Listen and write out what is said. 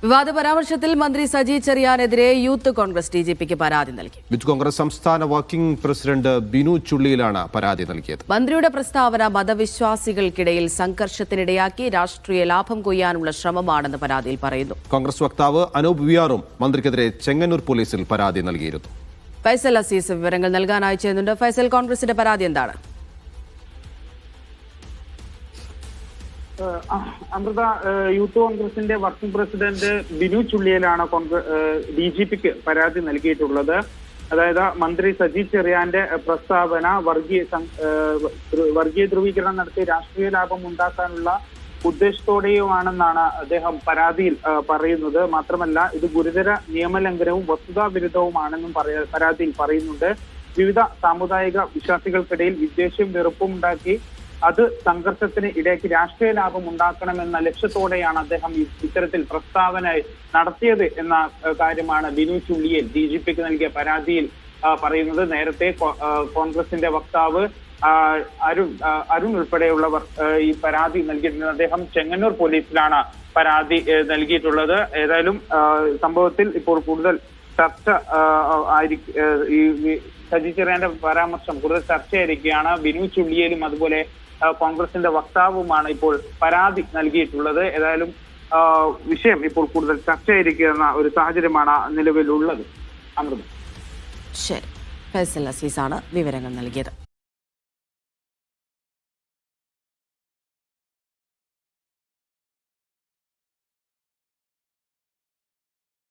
വിവാദ പരാമർശത്തിൽ മന്ത്രി സജി ചെറിയാനെതിരെ യൂത്ത് കോൺഗ്രസ് ഡിജിപിക്ക് പരാതി നൽകി. യൂത്ത് കോൺഗ്രസ് സംസ്ഥാന വർക്കിംഗ് പ്രസിഡന്റ് ബിനു ചുള്ളിയിലാണ് പരാതി നൽകിയത്. മന്ത്രിയുടെ പ്രസ്താവന മതവിശ്വാസികൾക്കിടയിൽ സംഘർഷത്തിനിടയാക്കി രാഷ്ട്രീയ ലാഭം കൊയ്യാനുള്ള ശ്രമമാണെന്ന് പരാതിയിൽ പറയുന്നു. കോൺഗ്രസ് വക്താവ് അനൂപ് വിയാറും മന്ത്രിക്കെതിരെ ചെങ്ങന്നൂർ പോലീസിൽ പരാതി നൽകിയിരുന്നു. ഫൈസൽ അസീസ് വിവരങ്ങൾ നൽകാൻ അയച്ചിരുന്നുണ്ട്. ഫൈസൽ, കോൺഗ്രസിന്റെ പരാതി എന്താണ്? അമൃത, യൂത്ത് കോൺഗ്രസിന്റെ വർക്കിംഗ് പ്രസിഡന്റ് ബിനു ചുള്ളിയിലാണ് ഡിജിപിക്ക് പരാതി നൽകിയിട്ടുള്ളത്. അതായത് മന്ത്രി സജി ചെറിയാന്റെ പ്രസ്താവന വർഗീയ ധ്രുവീകരണം നടത്തി രാഷ്ട്രീയ ലാഭം ഉണ്ടാക്കാനുള്ള ഉദ്ദേശത്തോടെയുമാണെന്നാണ് അദ്ദേഹം പരാതിയിൽ പറയുന്നത്. മാത്രമല്ല, ഇത് ഗുരുതര നിയമലംഘനവും വസ്തുതാവിരുദ്ധവുമാണെന്നും പരാതിയിൽ പറയുന്നുണ്ട്. വിവിധ സാമുദായിക വിശ്വാസികൾക്കിടയിൽ വിദ്വേഷവും വെറുപ്പും ഉണ്ടാക്കി അത് സംഘർഷത്തിന് ഇടയ്ക്ക് രാഷ്ട്രീയ ലാഭം ഉണ്ടാക്കണമെന്ന ലക്ഷ്യത്തോടെയാണ് അദ്ദേഹം ഇത്തരത്തിൽ പ്രസ്താവന നടത്തിയത് എന്ന കാര്യമാണ് ബിനു ചുള്ളിയിൽ ഡിജിപിക്ക് നൽകിയ പരാതിയിൽ പറയുന്നത്. നേരത്തെ കോൺഗ്രസിന്റെ വക്താവ് അരുൺ ഉൾപ്പെടെയുള്ളവർ ഈ പരാതി നൽകിയിട്ടുണ്ട്. അദ്ദേഹം ചെങ്ങന്നൂർ പോലീസിലാണ് പരാതി നൽകിയിട്ടുള്ളത്. ഏതായാലും സംഭവത്തിൽ ഇപ്പോൾ കൂടുതൽ ചർച്ച ഈ സജി ചെറിയാന്റെ പരാമർശം കൂടുതൽ ചർച്ചയായിരിക്കുകയാണ്. ബിനു ചുള്ളിയിലും അതുപോലെ കോൺഗ്രസിന്റെ വക്താവുമാണ് ഇപ്പോൾ പരാതി നൽകിയിട്ടുള്ളത്. ഏതായാലും വിഷയം ഇപ്പോൾ കൂടുതൽ ചർച്ചയായിരിക്കുന്ന ഒരു സാഹചര്യമാണ് നിലവിലുള്ളത്. അമൃത. ശരി, ഫൈസൽ അസീസാണ് വിവരങ്ങൾ നൽകിയത്.